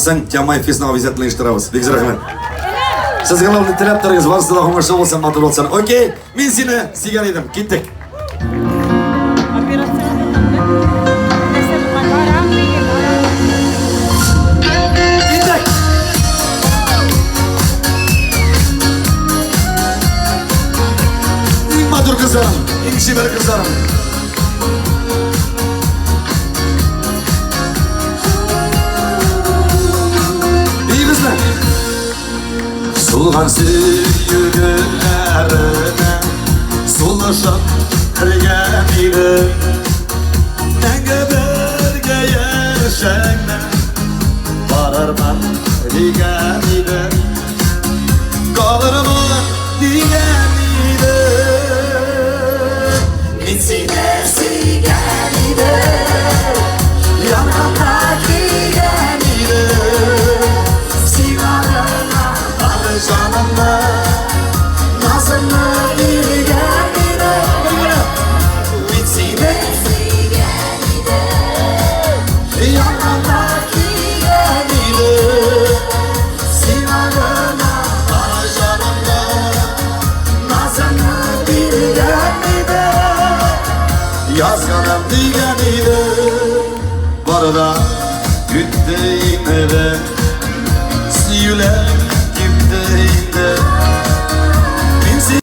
Sen Jamay Fesini обязательно iştiramiz. Bek rahmat. Siz g'alabani tilablaringiz bor, sizlar xomashcha bo'lsin, motor bo'lsin. Okey, men seni siygan edim. Ketdik. Matur kızlarım, İngişiber kızlarım. İyi kızlar. Sulğan sevgilerine sulaşıp kırgen ile nenge berge yaşayna vararman digen ile kalırman digen ile Mitsine sigen ile yanımda gigen ile sigarana canımda nazımı bilgen ile Mitsine sigen ile yanımda gigen ile sigarana canımda nazımı bilgen ile yazganım digen ile Barada gütteyim eve Siyüle